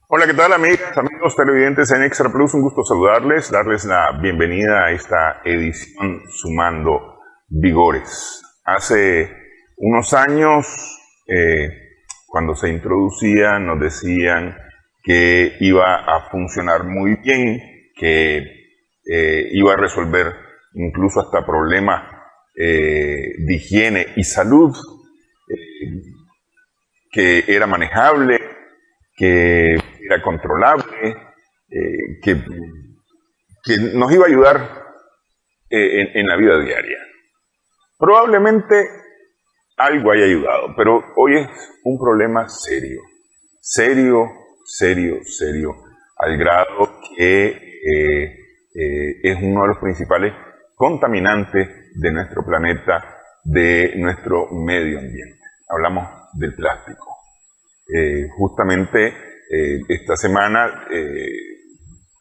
Hola, ¿qué tal amigas, amigos televidentes en Extra Plus? Un gusto saludarles, darles la bienvenida a esta edición Sumando Vigores. Hace unos años, cuando se introducía, nos decían que iba a funcionar muy bien, que iba a resolver incluso hasta problemas de higiene y salud, que era manejable, que era controlable, que nos iba a ayudar en la vida diaria. Probablemente algo haya ayudado, pero hoy es un problema serio, al grado que es uno de los principales contaminantes de nuestro planeta, de nuestro medio ambiente. Hablamos del plástico. Justamente esta semana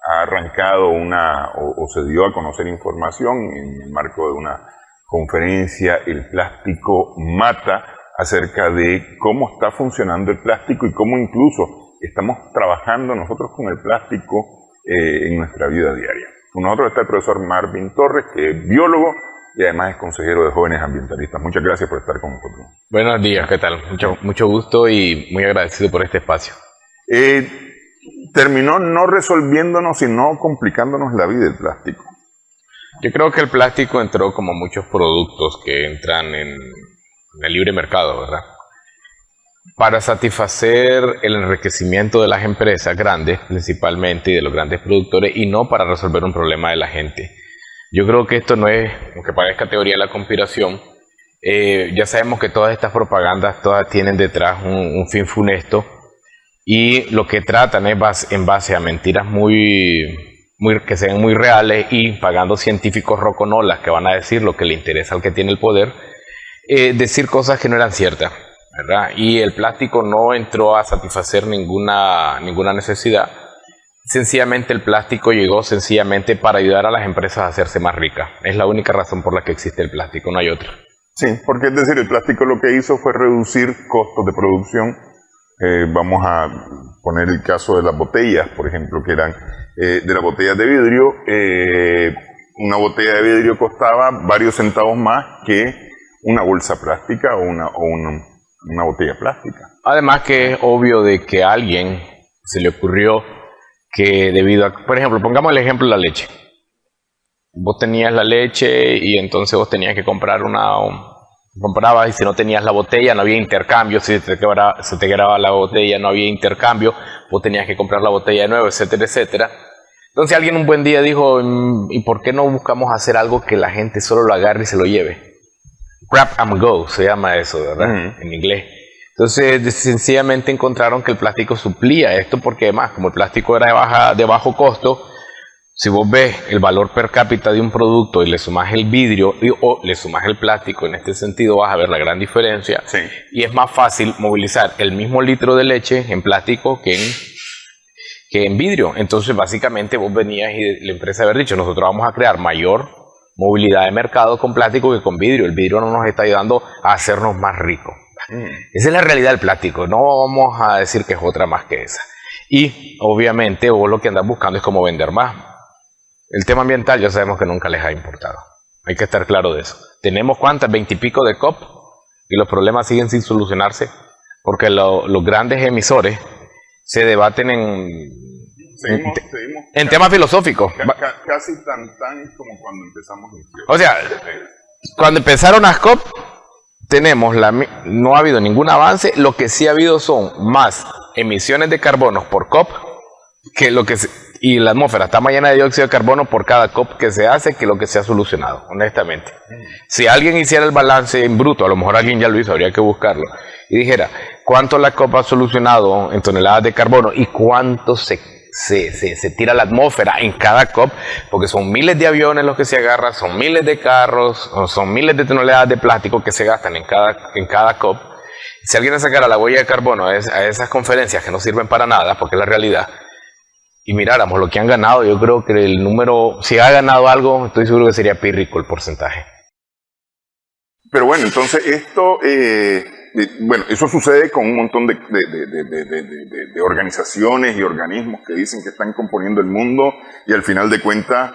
ha arrancado o se dio a conocer información en el marco de una conferencia, El plástico mata, acerca de cómo está funcionando el plástico y cómo incluso estamos trabajando nosotros con el plástico en nuestra vida diaria. Con nosotros está el profesor Marvin Torres, que es biólogo y además es consejero de jóvenes ambientalistas. Muchas gracias por estar con nosotros. Buenos días, ¿qué tal? Mucho gusto y muy agradecido por este espacio. Terminó no resolviéndonos, sino complicándonos la vida el plástico. Yo creo que el plástico entró como muchos productos que entran en el libre mercado, ¿verdad? Para satisfacer el enriquecimiento de las empresas grandes, principalmente, y de los grandes productores, y no para resolver un problema de la gente. Yo creo que esto no es, aunque parezca teoría de la conspiración, ya sabemos que todas estas propagandas, todas tienen detrás un fin funesto, y lo que tratan es en base a mentiras que sean muy reales y pagando científicos roconolas que van a decir lo que le interesa al que tiene el poder, decir cosas que no eran ciertas, ¿verdad? Y el plástico no entró a satisfacer ninguna necesidad. Sencillamente el plástico llegó sencillamente para ayudar a las empresas a hacerse más ricas. Es la única razón por la que existe el plástico, no hay otra. Sí, porque es decir, el plástico lo que hizo fue reducir costos de producción. Vamos a poner el caso de las botellas, por ejemplo, que eran de las botellas de vidrio. Una botella de vidrio costaba varios centavos más que una bolsa plástica o una botella plástica. Además que es obvio de que a alguien se le ocurrió que debido a, por ejemplo, pongamos el ejemplo de la leche. Vos tenías la leche y entonces vos tenías que comprar comprabas, y si no tenías la botella no había intercambio, si se te quebraba la botella no había intercambio, vos tenías que comprar la botella de nuevo, etcétera, etcétera. Entonces alguien un buen día dijo, ¿y por qué no buscamos hacer algo que la gente solo lo agarre y se lo lleve? Grab and go se llama eso, ¿verdad? En inglés. Entonces sencillamente encontraron que el plástico suplía esto, porque además como el plástico era de bajo costo, si vos ves el valor per cápita de un producto y le sumas el vidrio o le sumas el plástico, en este sentido vas a ver la gran diferencia. Sí. Y es más fácil movilizar el mismo litro de leche en plástico que en vidrio. Entonces básicamente vos venías y la empresa había dicho, nosotros vamos a crear mayor movilidad de mercado con plástico que con vidrio. El vidrio no nos está ayudando a hacernos más ricos. Esa es la realidad del plástico, no vamos a decir que es otra más que esa. Y obviamente vos lo que andas buscando es cómo vender más. El tema ambiental ya sabemos que nunca les ha importado, hay que estar claro de eso. Tenemos ¿cuántas? 20 y pico de COP y los problemas siguen sin solucionarse porque los grandes emisores se debaten en temas filosóficos. Casi tan como cuando empezamos el Kioto. O sea, cuando empezaron las COP no ha habido ningún avance. Lo que sí ha habido son más emisiones de carbono por COP y la atmósfera está más llena de dióxido de carbono por cada COP que se hace que lo que se ha solucionado, honestamente. Si alguien hiciera el balance en bruto, a lo mejor alguien ya lo hizo, habría que buscarlo, y dijera cuánto la COP ha solucionado en toneladas de carbono y cuánto se tira a la atmósfera en cada COP, porque son miles de aviones los que se agarran, son miles de carros, son miles de toneladas de plástico que se gastan en cada COP. Si alguien sacara la huella de carbono a esas conferencias que no sirven para nada, porque es la realidad, y miráramos lo que han ganado, yo creo que el número, si ha ganado algo, estoy seguro que sería pírrico el porcentaje. Pero bueno, entonces esto bueno, eso sucede con un montón de organizaciones y organismos que dicen que están componiendo el mundo y al final de cuentas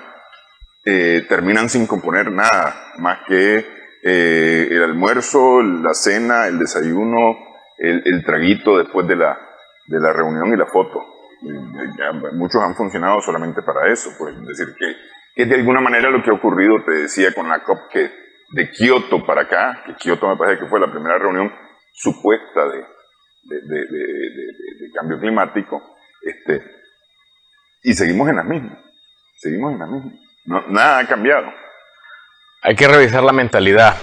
terminan sin componer nada, más que el almuerzo, la cena, el desayuno, el traguito después de la reunión y la foto. Ya muchos han funcionado solamente para eso, pues, es decir, que de alguna manera lo que ha ocurrido, te decía, con la COP de Kioto para acá, que Kioto me parece que fue la primera reunión supuesta de cambio climático, y seguimos en las mismas, no, nada ha cambiado. Hay que revisar la mentalidad,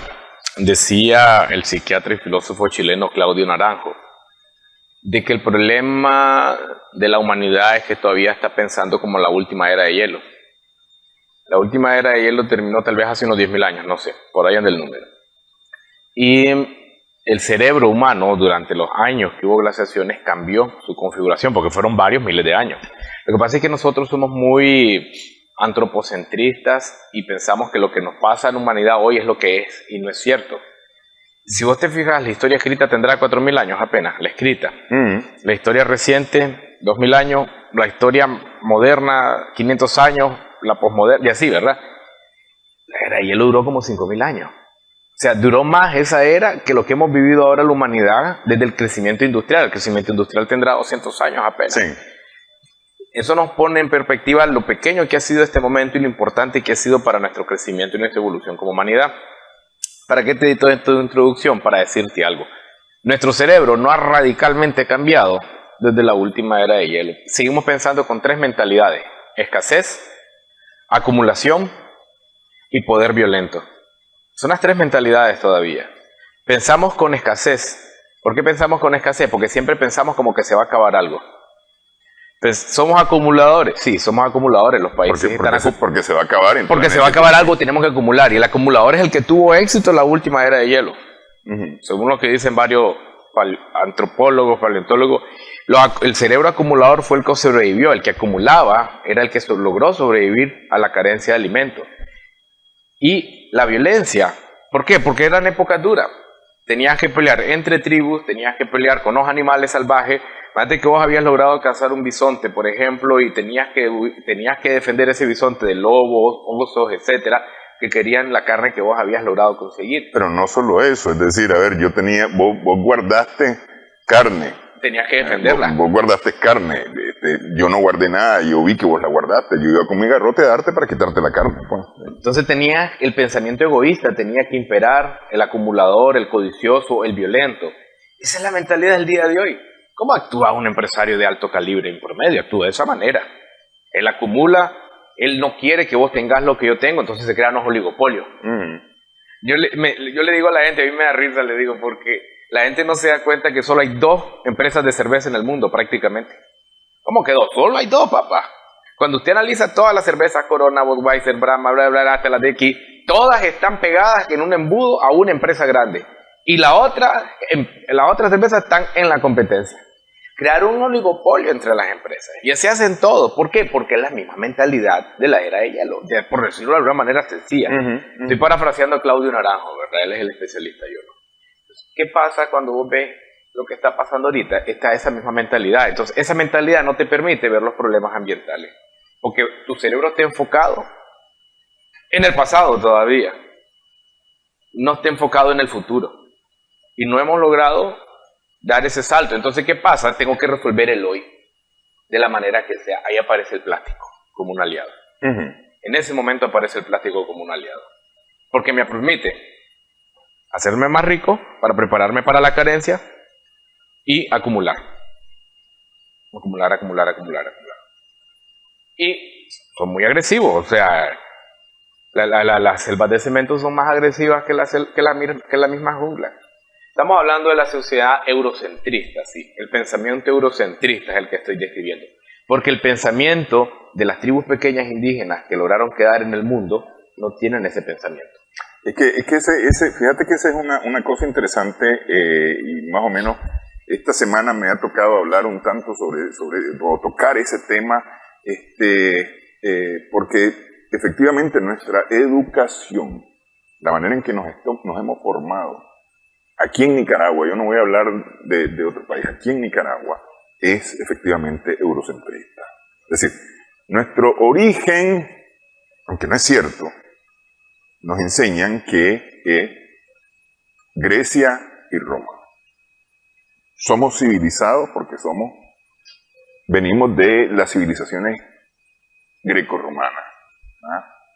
decía el psiquiatra y filósofo chileno Claudio Naranjo, de que el problema de la humanidad es que todavía está pensando como la última era de hielo. La última era de hielo terminó tal vez hace unos 10.000 años, no sé, por ahí anda el número. Y el cerebro humano durante los años que hubo glaciaciones cambió su configuración, porque fueron varios miles de años. Lo que pasa es que nosotros somos muy antropocentristas y pensamos que lo que nos pasa en la humanidad hoy es lo que es, y no es cierto. Si vos te fijas, la historia escrita tendrá 4.000 años apenas, la escrita. La historia reciente, 2.000 años, la historia moderna, 500 años, la posmoderna, y así, ¿verdad? La era de hielo duró como 5.000 años. O sea, duró más esa era que lo que hemos vivido ahora la humanidad desde el crecimiento industrial. El crecimiento industrial tendrá 200 años apenas. Sí. Eso nos pone en perspectiva lo pequeño que ha sido este momento y lo importante que ha sido para nuestro crecimiento y nuestra evolución como humanidad. ¿Para qué te di toda esta introducción? Para decirte algo. Nuestro cerebro no ha radicalmente cambiado desde la última era de hielo. Seguimos pensando con 3 mentalidades: escasez, acumulación y poder violento. Son las 3 mentalidades todavía. Pensamos con escasez. ¿Por qué pensamos con escasez? Porque siempre pensamos como que se va a acabar algo. ¿Somos acumuladores? Sí, somos acumuladores. Los países porque se va a acabar. Porque se va a acabar algo, tenemos que acumular. Y el acumulador es el que tuvo éxito en la última era de hielo. Según lo que dicen varios antropólogos, paleontólogos, el cerebro acumulador fue el que sobrevivió. El que acumulaba era el que logró sobrevivir a la carencia de alimentos. Y la violencia, ¿por qué? Porque eran épocas duras. Tenías que pelear entre tribus, tenías que pelear con los animales salvajes. Imagínate que vos habías logrado cazar un bisonte, por ejemplo, y tenías que defender ese bisonte de lobos, osos, etcétera, que querían la carne que vos habías logrado conseguir. Pero no solo eso, es decir, a ver, vos guardaste carne. Tenías que defenderla. Vos guardaste carne, yo no guardé nada, yo vi que vos la guardaste, yo iba con mi garrote a darte para quitarte la carne. Pues. Entonces tenías el pensamiento egoísta, tenía que imperar el acumulador, el codicioso, el violento. Esa es la mentalidad del día de hoy. ¿Cómo actúa un empresario de alto calibre en promedio? Actúa de esa manera. Él acumula, él no quiere que vos tengas lo que yo tengo, entonces se crean los oligopolios. Yo le digo a la gente, a mí me da risa, le digo, porque la gente no se da cuenta que solo hay 2 empresas de cerveza en el mundo prácticamente. ¿Cómo que 2? Solo hay 2, papá. Cuando usted analiza todas las cervezas, Corona, Budweiser, Brahma, bla, bla, bla, hasta las de aquí, todas están pegadas en un embudo a una empresa grande. Y las otras cervezas están en la competencia. Crear un oligopolio entre las empresas. Y así hacen todo. ¿Por qué? Porque es la misma mentalidad de la era de hielo. Por decirlo de alguna manera sencilla. Estoy parafraseando a Claudio Naranjo, ¿verdad? Él es el especialista, yo no. Entonces, ¿qué pasa cuando vos ves lo que está pasando ahorita? Está esa misma mentalidad. Entonces, esa mentalidad no te permite ver los problemas ambientales. Porque tu cerebro está enfocado en el pasado todavía. No está enfocado en el futuro. Y no hemos logrado dar ese salto. Entonces, ¿qué pasa? Tengo que resolver el hoy de la manera que sea. Ahí aparece el plástico como un aliado. En ese momento aparece el plástico como un aliado. Porque me permite hacerme más rico para prepararme para la carencia y acumular. Acumular. Y son muy agresivos. O sea, las selvas de cemento son más agresivas que la misma jungla. Estamos hablando de la sociedad eurocentrista, sí. El pensamiento eurocentrista es el que estoy describiendo. Porque el pensamiento de las tribus pequeñas indígenas que lograron quedar en el mundo no tienen ese pensamiento. Es que fíjate que esa es una cosa interesante y más o menos esta semana me ha tocado hablar un tanto o tocar ese tema, porque efectivamente nuestra educación, la manera en que nos hemos formado, aquí en Nicaragua, yo no voy a hablar de otro país, aquí en Nicaragua es efectivamente eurocentrista. Es decir, nuestro origen, aunque no es cierto, nos enseñan que Grecia y Roma. Somos civilizados porque venimos de las civilizaciones greco-romanas.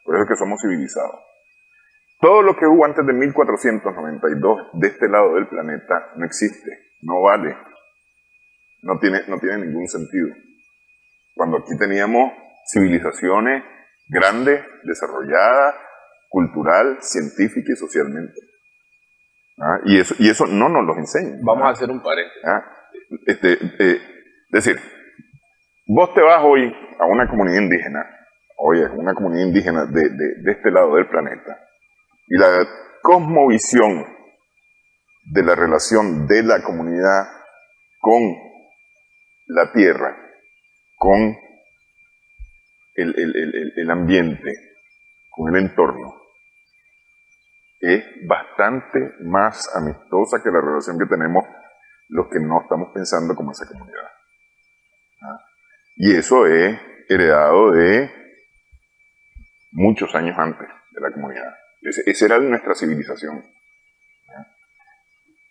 Por eso es que somos civilizados. Todo lo que hubo antes de 1492 de este lado del planeta no existe, no vale, no tiene ningún sentido. Cuando aquí teníamos civilizaciones grandes, desarrolladas, cultural, científica y socialmente. Y eso no nos lo enseñan. Vamos a hacer un paréntesis. Es decir, vos te vas hoy a una comunidad indígena, de este lado del planeta, y la cosmovisión de la relación de la comunidad con la tierra, con el ambiente, con el entorno, es bastante más amistosa que la relación que tenemos los que no estamos pensando como esa comunidad. Y eso es heredado de muchos años antes de la comunidad. Esa era nuestra civilización.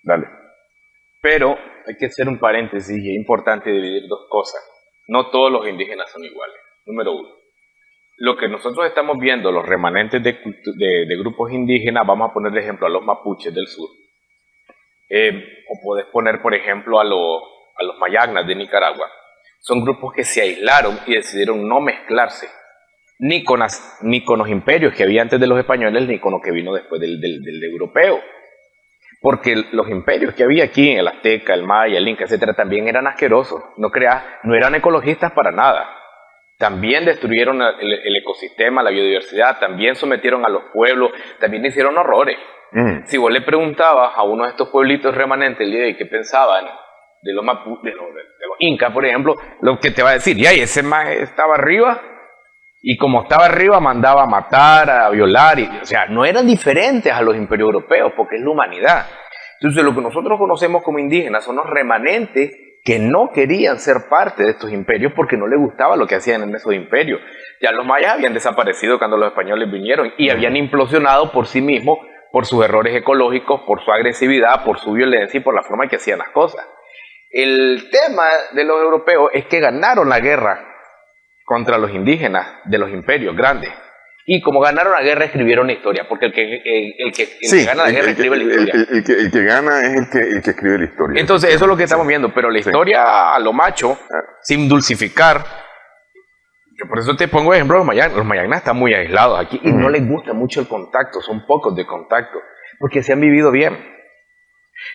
Dale. Pero hay que hacer un paréntesis y es importante dividir dos cosas. No todos los indígenas son iguales. Número uno. Lo que nosotros estamos viendo, los remanentes de grupos indígenas, vamos a poner de ejemplo a los mapuches del sur. O podés poner, por ejemplo, a los mayagnas de Nicaragua. Son grupos que se aislaron y decidieron no mezclarse. Ni con los imperios que había antes de los españoles, ni con lo que vino después del europeo. Porque los imperios que había aquí, el azteca, el maya, el inca, etcétera, también eran asquerosos. No eran ecologistas para nada. También destruyeron el ecosistema, la biodiversidad, también sometieron a los pueblos, también hicieron horrores. Si vos le preguntabas a uno de estos pueblitos remanentes el día de qué pensaban de los incas, por ejemplo, lo que te va a decir, y ese más estaba arriba, y como estaba arriba mandaba a matar, a violar, o sea, no eran diferentes a los imperios europeos, porque es la humanidad. Entonces lo que nosotros conocemos como indígenas son los remanentes que no querían ser parte de estos imperios porque no les gustaba lo que hacían en esos imperios. Ya los mayas habían desaparecido cuando los españoles vinieron y habían implosionado por sí mismos, por sus errores ecológicos, por su agresividad, por su violencia y por la forma en que hacían las cosas. El tema de los europeos es que ganaron la guerra contra los indígenas de los imperios grandes. Y como ganaron la guerra, escribieron la historia, porque el que gana la guerra escribe la historia. El que gana es el que escribe la historia. Entonces, eso es lo que estamos viendo, pero la historia a lo macho, sin dulcificar. Por eso te pongo ejemplo, los mayagnas están muy aislados aquí y no les gusta mucho el contacto, son pocos de contacto, porque se han vivido bien.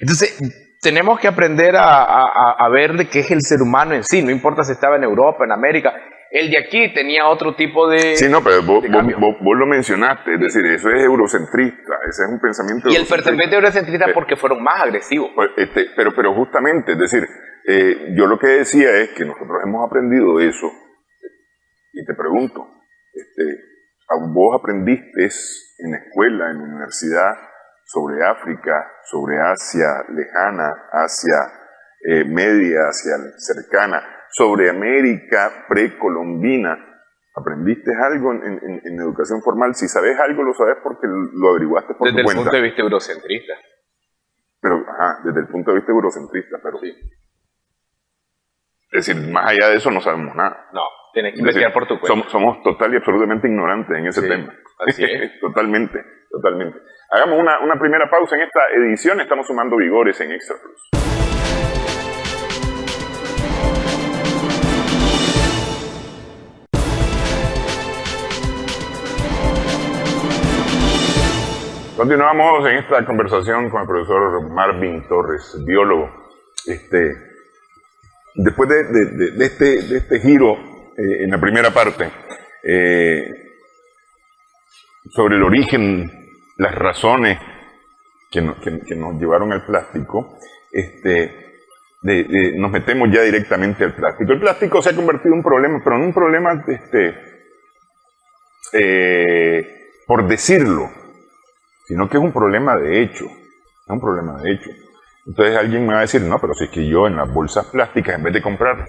Entonces, tenemos que aprender a ver de qué es el ser humano en sí, no importa si estaba en Europa, en América. El de aquí tenía otro tipo de... Sí, no, pero vos lo mencionaste, es decir, eso es eurocentrista, ese es un pensamiento... Y el pensamiento eurocentrista porque fueron más agresivos. Pero justamente, es decir, yo lo que decía es que nosotros hemos aprendido eso, y te pregunto, vos aprendiste en la escuela, en la universidad, sobre África, sobre Asia lejana, Asia media, Asia cercana, sobre América precolombina. ¿Aprendiste algo en educación formal? Si sabes algo, lo sabes porque lo averiguaste por tu cuenta. Desde el punto de vista eurocentrista. Pero, desde el punto de vista eurocentrista, pero sí. Es decir, más allá de eso no sabemos nada. No, tienes que investigar por tu cuenta. Somos total y absolutamente ignorantes en ese tema. Así es. Totalmente. Hagamos una primera pausa en esta edición. Estamos sumando vigores en Extra Plus. Continuamos en esta conversación con el profesor Marvin Torres, biólogo. Después de este giro en la primera parte, sobre el origen, las razones que nos llevaron al plástico, nos metemos ya directamente al plástico. El plástico se ha convertido en un problema, pero no un problema por decirlo, sino que es un problema de hecho. es un problema de hecho. Entonces alguien me va a decir, no, pero si es que yo en las bolsas plásticas, en vez de comprar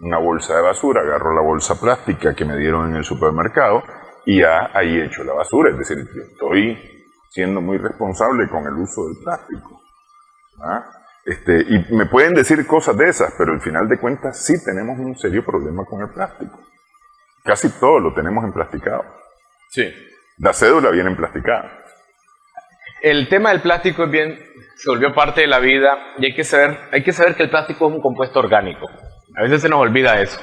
una bolsa de basura, agarro la bolsa plástica que me dieron en el supermercado y ya ahí echo la basura. Es decir, yo estoy siendo muy responsable con el uso del plástico. ¿Ah? Y me pueden decir cosas de esas, pero al final de cuentas sí tenemos un serio problema con el plástico. Casi todo lo tenemos emplasticado. Sí. La cédula viene emplasticada. El tema del plástico se volvió parte de la vida y hay que saber que el plástico es un compuesto orgánico. A veces se nos olvida eso,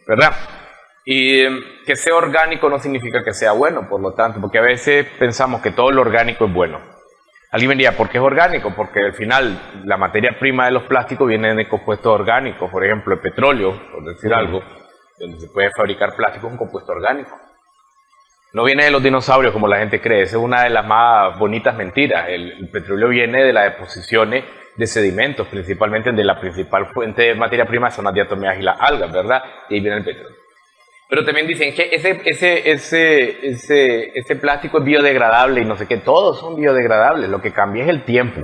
¿verdad? Y que sea orgánico no significa que sea bueno, por lo tanto, porque a veces pensamos que todo lo orgánico es bueno. Alguien me diría, ¿por qué es orgánico? Porque al final la materia prima de los plásticos viene de compuestos orgánicos. Por ejemplo, el petróleo, por decir algo, donde se puede fabricar plástico, es un compuesto orgánico. No viene de los dinosaurios como la gente cree. Esa es una de las más bonitas mentiras. El petróleo viene de las deposiciones de sedimentos, principalmente de la principal fuente de materia prima son las diatomeas y las algas, ¿verdad? Y ahí viene el petróleo. Pero también dicen que ese plástico es biodegradable y no sé qué. Todos son biodegradables. Lo que cambia es el tiempo,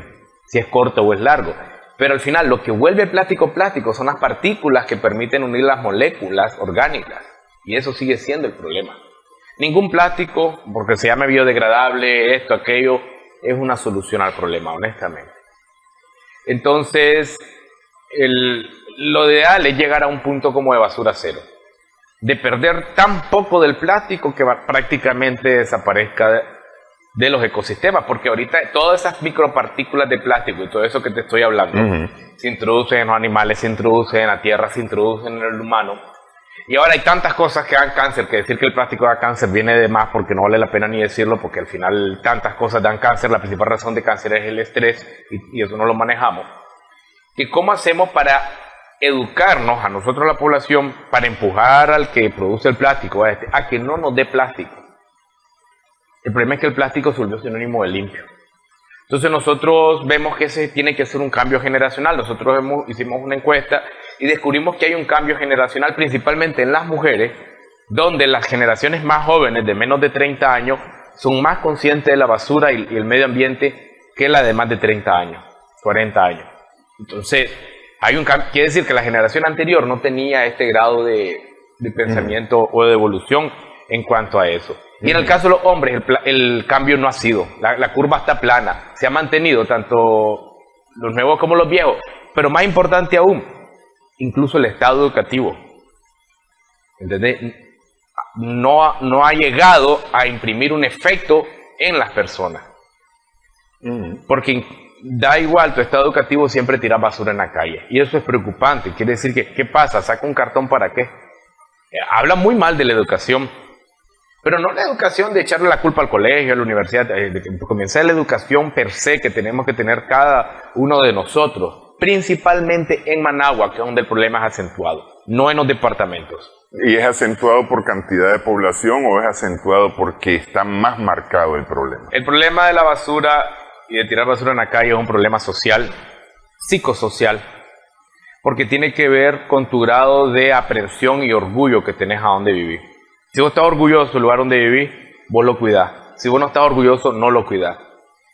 si es corto o es largo. Pero al final lo que vuelve el plástico plástico son las partículas que permiten unir las moléculas orgánicas. Y eso sigue siendo el problema. Ningún plástico, porque se llame biodegradable, esto, aquello, es una solución al problema, honestamente. Entonces, lo ideal es llegar a un punto como de basura cero. De perder tan poco del plástico que prácticamente desaparezca de los ecosistemas, porque ahorita todas esas micropartículas de plástico y todo eso que te estoy hablando, se introducen en los animales, se introducen en la tierra, se introducen en el humano. Y ahora hay tantas cosas que dan cáncer, que decir que el plástico da cáncer viene de más porque no vale la pena ni decirlo, porque al final tantas cosas dan cáncer, la principal razón de cáncer es el estrés y eso no lo manejamos. ¿Y cómo hacemos para educarnos a nosotros la población, para empujar al que produce el plástico a que no nos dé plástico? El problema es que el plástico se volvió sinónimo de limpio. Entonces nosotros vemos que ese tiene que ser un cambio generacional. Nosotros hicimos una encuesta y descubrimos que hay un cambio generacional principalmente en las mujeres, donde las generaciones más jóvenes de menos de 30 años son más conscientes de la basura y el medio ambiente que la de más de 30 años, 40 años. Entonces, hay un cambio, quiere decir que la generación anterior no tenía este grado de pensamiento o de evolución en cuanto a eso. Y en el caso de los hombres, el cambio no ha sido. La curva está plana. Se ha mantenido tanto los nuevos como los viejos. Pero más importante aún, incluso el estado educativo. ¿Entendés? No ha llegado a imprimir un efecto en las personas. Porque da igual, tu estado educativo siempre tira basura en la calle. Y eso es preocupante. Quiere decir que, ¿qué pasa? ¿Saca un cartón para qué? Habla muy mal de la educación. Pero no la educación de echarle la culpa al colegio, a la universidad, de que comience la educación per se que tenemos que tener cada uno de nosotros, principalmente en Managua, que es donde el problema es acentuado, no en los departamentos. ¿Y es acentuado por cantidad de población o es acentuado porque está más marcado el problema? El problema de la basura y de tirar basura en la calle es un problema social, psicosocial, porque tiene que ver con tu grado de aprensión y orgullo que tenés a donde vivir. Si vos estás orgulloso del lugar donde vivís, vos lo cuidás. Si vos no estás orgulloso, no lo cuidás.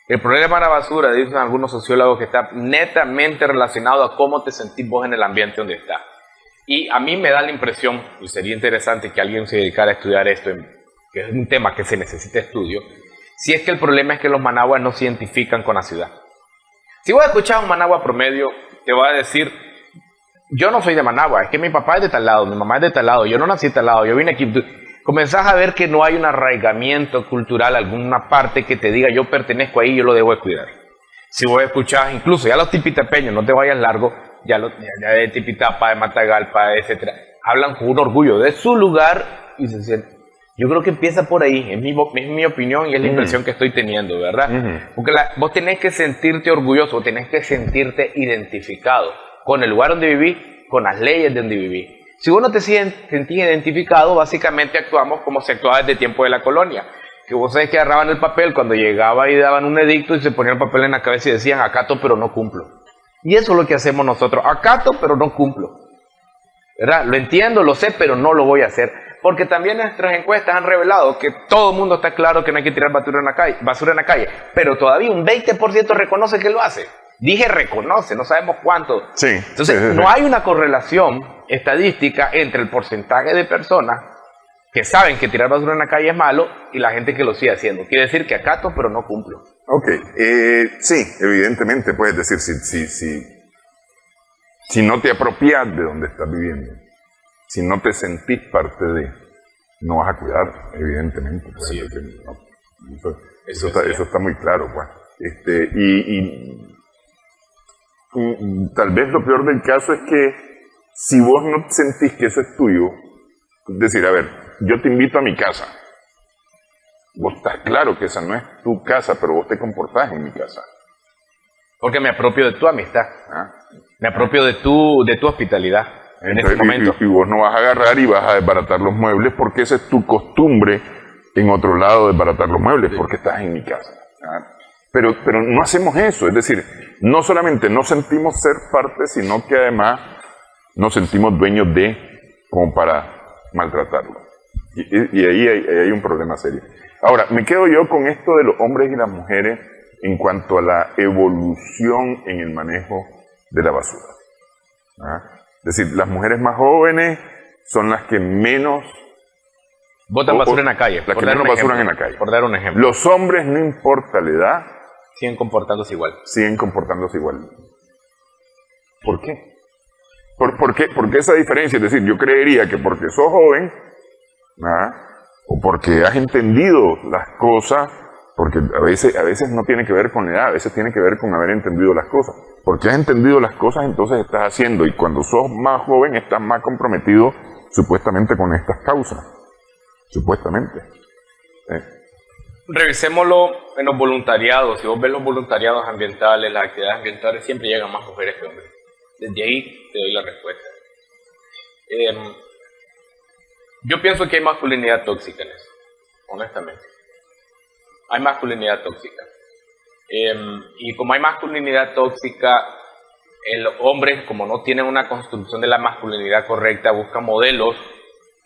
El problema de la basura, dicen algunos sociólogos, que está netamente relacionado a cómo te sentís vos en el ambiente donde estás. Y a mí me da la impresión, y sería interesante que alguien se dedicara a estudiar esto, que es un tema que se necesita estudio, si es que el problema es que los managuas no se identifican con la ciudad. Si vos escuchás a un managua promedio, te va a decir: yo no soy de Managua, es que mi papá es de tal lado, mi mamá es de tal lado, yo no nací de tal lado, yo vine aquí. Comenzás a ver que no hay un arraigamiento cultural, alguna parte que te diga yo pertenezco ahí, yo lo debo de cuidar. Si vos escuchás, incluso ya los tipitapeños, no te vayas largo, ya de Tipitapa, de Matagalpa, etc., hablan con un orgullo de su lugar y se sienten. Yo creo que empieza por ahí, es mi opinión y es la impresión que estoy teniendo, ¿verdad? Porque vos tenés que sentirte orgulloso, tenés que sentirte identificado con el lugar donde vivís, con las leyes de donde vivís. Si vos no te sentís identificado, básicamente actuamos como se actuaba desde el tiempo de la colonia. Que vos sabés que agarraban el papel cuando llegaba y daban un edicto y se ponían el papel en la cabeza y decían: acato pero no cumplo. Y eso es lo que hacemos nosotros: acato pero no cumplo. ¿Verdad? Lo entiendo, lo sé, pero no lo voy a hacer. Porque también nuestras encuestas han revelado que todo el mundo está claro que no hay que tirar basura en la calle, pero todavía un 20% reconoce que lo hace. Dije reconoce, no sabemos cuánto. Sí. Entonces, Sí. no hay una correlación estadística entre el porcentaje de personas que saben que tirar basura en la calle es malo y la gente que lo sigue haciendo. Quiere decir que acato, pero no cumplo. Ok, sí, evidentemente puedes decir si no te apropias de donde estás viviendo, si no te sentís parte de, no vas a cuidar, evidentemente. Pues, Sí. No, eso está muy claro, pues. Tal vez lo peor del caso es que si vos no sentís que eso es tuyo, es decir, a ver, yo te invito a mi casa. Vos estás claro que esa no es tu casa, pero vos te comportás en mi casa. Porque me apropio de tu amistad, ¿Ah? me apropio de tu hospitalidad en este Entonces, momento. y vos no vas a agarrar y vas a desbaratar los muebles porque esa es tu costumbre en otro lado desbaratar los muebles, porque estás en mi casa. ¿Ah? Pero no hacemos eso, es decir, no solamente no sentimos ser parte, sino que además nos sentimos dueños de, como para maltratarlo. Y ahí hay un problema serio. Ahora, me quedo yo con esto de los hombres y las mujeres en cuanto a la evolución en el manejo de la basura. ¿Ah? Es decir, las mujeres más jóvenes son las que menos Botan basura en la calle. las que menos basuran en la calle. Por dar un ejemplo. Los hombres, no importa la edad, Siguen comportándose igual. siguen comportándose igual. ¿Por qué? ¿Por qué esa diferencia? Es decir, yo creería que porque sos joven, ¿ah? O porque has entendido las cosas, porque a veces no tiene que ver con la edad, a veces tiene que ver con haber entendido las cosas. Porque has entendido las cosas, entonces estás haciendo, y cuando sos más joven estás más comprometido supuestamente con estas causas. Supuestamente. Revisémoslo en los voluntariados. Si vos ves los voluntariados ambientales, las actividades ambientales, siempre llegan más mujeres que hombres. Desde ahí te doy la respuesta. Yo pienso que hay masculinidad tóxica en eso, honestamente. Hay masculinidad tóxica. Y como hay masculinidad tóxica, el hombre, como no tiene una construcción de la masculinidad correcta, busca modelos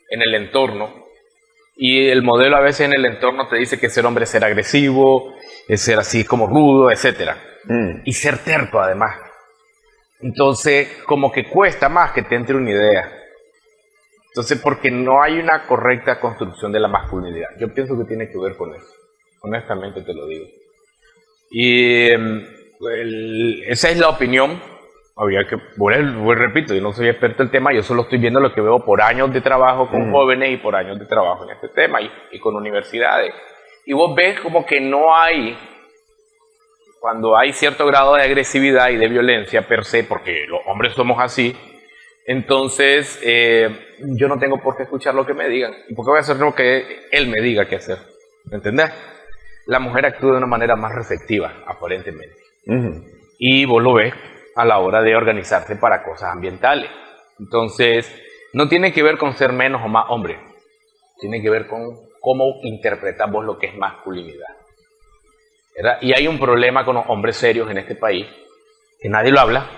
en el entorno. Y el modelo a veces en el entorno te dice que ser hombre es ser agresivo, es ser así como rudo, etc. Y ser terco además. Entonces, como que cuesta más que te entre una idea. Entonces, porque no hay una correcta construcción de la masculinidad. Yo pienso que tiene que ver con eso. Honestamente te lo digo. Y esa es la opinión. Habría que, repito, yo no soy experto en el tema, yo solo estoy viendo lo que veo por años de trabajo con jóvenes y por años de trabajo en este tema y con universidades. Y vos ves como que no hay, cuando hay cierto grado de agresividad y de violencia per se, porque los hombres somos así, entonces yo no tengo por qué escuchar lo que me digan. ¿Y por qué voy a hacer lo que él me diga qué hacer? ¿Me entendés? La mujer actúa de una manera más receptiva, aparentemente. Y vos lo ves a la hora de organizarse para cosas ambientales. Entonces, no tiene que ver con ser menos o más hombre. Tiene que ver con cómo interpretamos lo que es masculinidad. ¿Verdad? Y hay un problema con los hombres serios en este país, que nadie lo habla,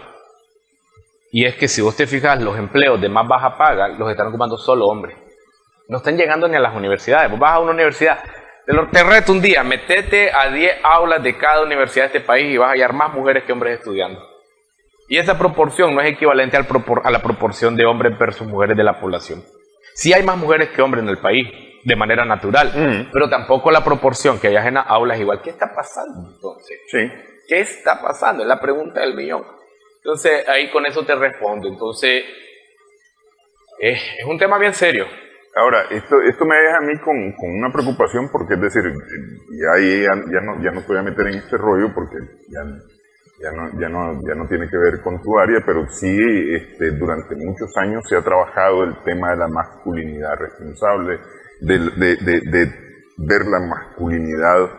y es que si vos te fijas, los empleos de más baja paga los están ocupando solo hombres. No están llegando ni a las universidades. Vos vas a una universidad, te reto un día, metete a 10 aulas de cada universidad de este país y vas a hallar más mujeres que hombres estudiando. Y esa proporción no es equivalente a la proporción de hombres versus mujeres de la población. Sí hay más mujeres que hombres en el país, de manera natural, pero tampoco la proporción que hay en las aulas es igual. ¿Qué está pasando entonces? Sí. ¿Qué está pasando? Es la pregunta del millón. Entonces, ahí con eso te respondo. Entonces, es un tema bien serio. Ahora, esto me deja a mí con una preocupación, porque es decir, ya no te voy a meter en este rollo porque ya no tiene que ver con tu área, pero sí durante muchos años se ha trabajado el tema de la masculinidad responsable, de ver la masculinidad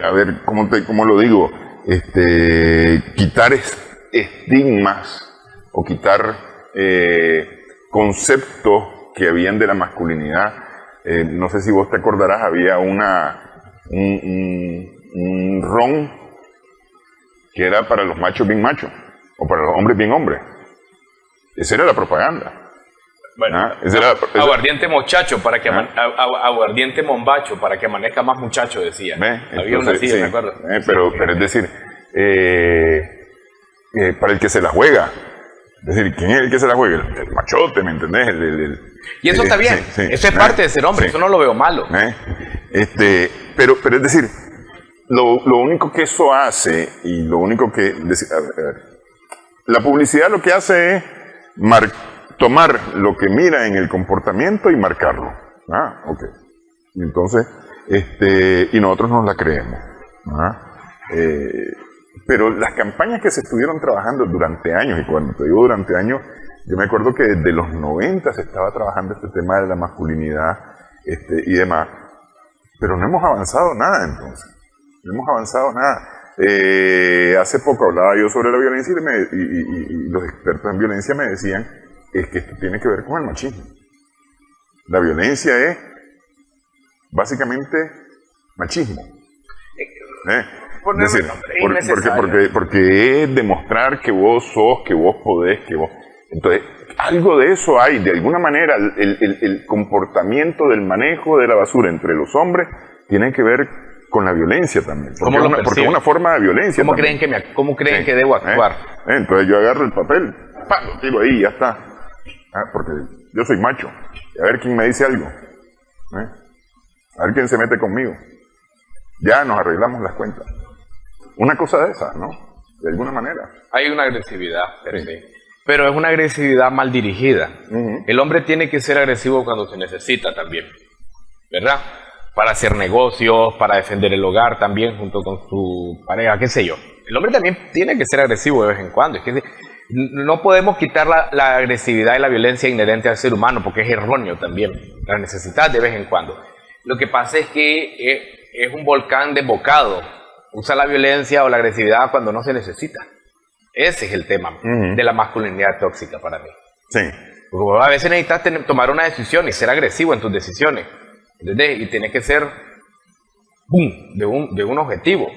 a ver, ¿cómo lo digo? Quitar estigmas o quitar conceptos que habían de la masculinidad. No sé si vos te acordarás, había un ron que era para los machos bien machos, o para los hombres bien hombres. Esa era la propaganda. Bueno, aguardiente mochacho para que aguardiente mombacho para que amanezca más muchacho, decía. Había una así, me acuerdo. Pero es decir, para el que se la juega. Es decir, ¿quién es el que se la juega? El machote, ¿me entendés? Y eso está bien. Eso es parte de ser hombre. Eso no lo veo malo. Pero es decir, lo único que eso hace y lo único que... la publicidad lo que hace es tomar lo que mira en el comportamiento y marcarlo. Ok. Y entonces, y nosotros nos la creemos. Pero las campañas que se estuvieron trabajando durante años, y cuando te digo durante años, yo me acuerdo que desde los 90 se estaba trabajando este tema de la masculinidad y demás, pero no hemos avanzado nada entonces. No hemos avanzado nada. Hace poco hablaba yo sobre la violencia y los expertos en violencia me decían es que esto tiene que ver con el machismo. La violencia es básicamente machismo. Es decir, porque es demostrar que vos sos, que vos podés, que vos... Entonces, algo de eso hay, de alguna manera, el comportamiento del manejo de la basura entre los hombres tiene que ver con la violencia también. Porque es una forma de violencia. ¿Cómo creen que debo actuar? Entonces yo agarro el papel, lo tiro ahí y ya está. Porque yo soy macho. A ver quién me dice algo. A ver quién se mete conmigo. Ya nos arreglamos las cuentas. Una cosa de esas, ¿no? De alguna manera. Hay una agresividad, pero es una agresividad mal dirigida. El hombre tiene que ser agresivo cuando se necesita también, ¿verdad? Para hacer negocios, para defender el hogar también junto con su pareja, qué sé yo. El hombre también tiene que ser agresivo de vez en cuando. Es que no podemos quitar la agresividad y la violencia inherente al ser humano porque es erróneo también. La necesitas de vez en cuando. Lo que pasa es que es un volcán desbocado. Usa la violencia o la agresividad cuando no se necesita. Ese es el tema de la masculinidad tóxica para mí. Sí. Porque a veces necesitas tomar una decisión y ser agresivo en tus decisiones. ¿Entendés? Y tienes que ser de un objetivo.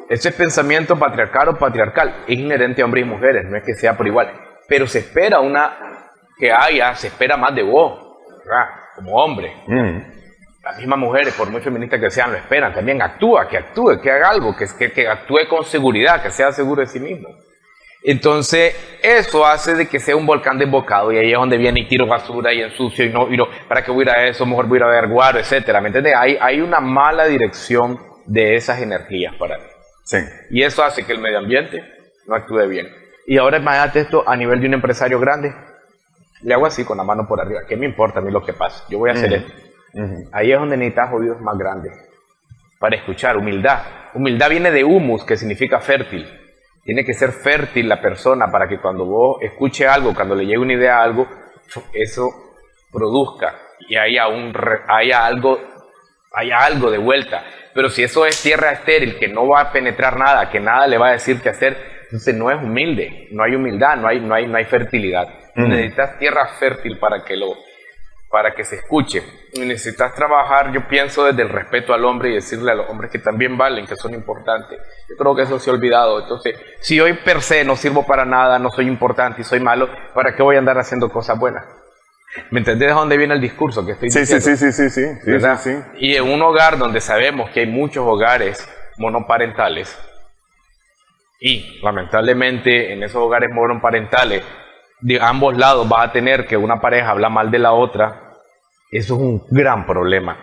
Ese pensamiento patriarcal es inherente a hombres y mujeres, no es que sea por igual. Pero se espera se espera más de vos, ¿verdad? Como hombre. Las mismas mujeres, por muy feministas que sean, lo esperan. También que haga algo, que actúe con seguridad, que sea seguro de sí mismo. Entonces, eso hace de que sea un volcán desbocado y ahí es donde viene y tiro basura y ensucio y no, ¿para qué voy a ir a eso? Mejor voy a ir a ver guaro, etcétera. ¿Me entiendes? Hay una mala dirección de esas energías para mí. Sí. Y eso hace que el medio ambiente no actúe bien. Y ahora imagínate esto a nivel de un empresario grande. Le hago así con la mano por arriba. ¿Qué me importa a mí lo que pasa? Yo voy a hacer esto. Ahí es donde necesitas oídos más grandes para escuchar. Humildad. Humildad viene de humus, que significa fértil. Tiene que ser fértil la persona para que cuando vos escuche algo, cuando le llegue una idea a algo, eso produzca y haya algo de vuelta. Pero si eso es tierra estéril, que no va a penetrar nada, que nada le va a decir qué hacer, entonces no es humilde, no hay humildad, no hay fertilidad. Necesitas tierra fértil para que se escuche. Y necesitas trabajar, yo pienso, desde el respeto al hombre y decirle a los hombres que también valen, que son importantes. Yo creo que eso se ha olvidado. Entonces, si hoy per se no sirvo para nada, no soy importante y soy malo, ¿para qué voy a andar haciendo cosas buenas? ¿Me entendés de dónde viene el discurso que estoy diciendo? Sí. Y en un hogar donde sabemos que hay muchos hogares monoparentales, y lamentablemente en esos hogares monoparentales, de ambos lados vas a tener que una pareja habla mal de la otra. Eso es un gran problema,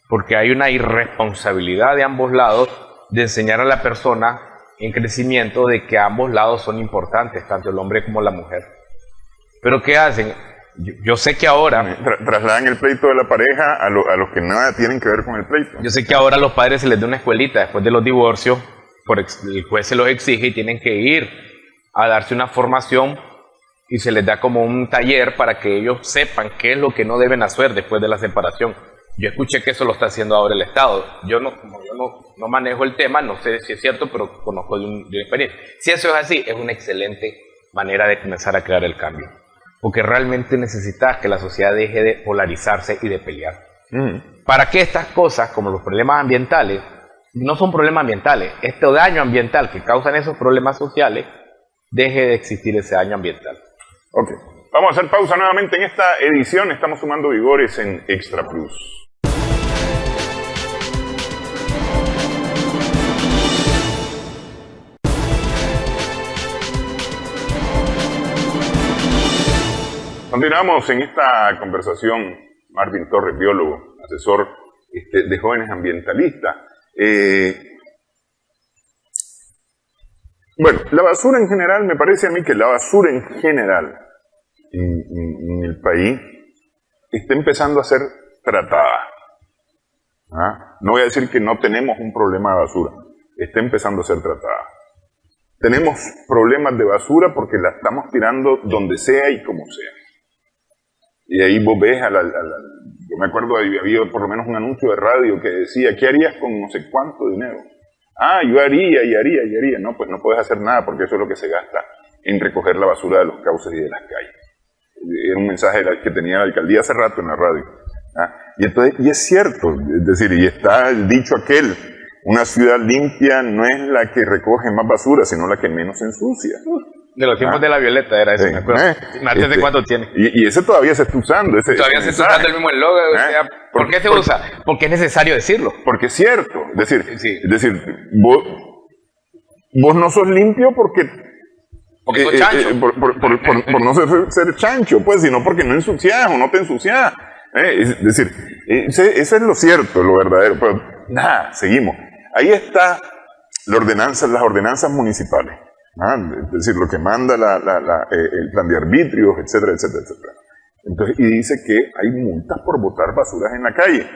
porque hay una irresponsabilidad de ambos lados de enseñar a la persona en crecimiento de que ambos lados son importantes, tanto el hombre como la mujer. Pero ¿qué hacen? Yo sé que ahora... Trasladan el pleito de la pareja a los que nada tienen que ver con el pleito. Yo sé que ahora a los padres se les da una escuelita después de los divorcios, el juez se los exige y tienen que ir a darse una formación y se les da como un taller para que ellos sepan qué es lo que no deben hacer después de la separación. Yo escuché que eso lo está haciendo ahora el Estado. Como yo no manejo el tema, no sé si es cierto, pero conozco de una experiencia. Si eso es así, es una excelente manera de comenzar a crear el cambio. Porque realmente necesitas que la sociedad deje de polarizarse y de pelear. Para que estas cosas, como los problemas ambientales, no son problemas ambientales, este daño ambiental que causan esos problemas sociales, deje de existir ese daño ambiental. Ok, vamos a hacer pausa nuevamente en esta edición, estamos sumando vigores en Extra Plus. Continuamos en esta conversación. Martín Torres, biólogo, asesor de jóvenes ambientalistas. Bueno, la basura en general, me parece a mí que la basura en general en el país está empezando a ser tratada. ¿Ah? No voy a decir que no tenemos un problema de basura, está empezando a ser tratada. Tenemos problemas de basura porque la estamos tirando donde sea y como sea. Y ahí vos ves, yo me acuerdo, había por lo menos un anuncio de radio que decía, ¿qué harías con no sé cuánto dinero? Ah, yo haría. No, pues no puedes hacer nada porque eso es lo que se gasta en recoger la basura de los cauces y de las calles. Era un mensaje que tenía la alcaldía hace rato en la radio. ¿Ah? Y es cierto, es decir, y está el dicho aquel, una ciudad limpia no es la que recoge más basura, sino la que menos ensucia. De los tiempos de la Violeta era eso, me acuerdo. ¿Antes de cuánto tiene? Y ese todavía se está usando. Todavía se está usando el mismo eslogan. O sea, ¿por qué se usa? Porque es necesario decirlo. Porque es cierto. Es Sí. decir vos no sos limpio porque sos chancho. Por no ser chancho, pues, sino porque no ensuciás o no te ensuciás. Es decir, eso es lo cierto, lo verdadero. Pero nada, seguimos. Ahí está las ordenanzas municipales. Es decir, lo que manda el plan de arbitrios, etcétera. Entonces, y dice que hay multas por botar basuras en la calle.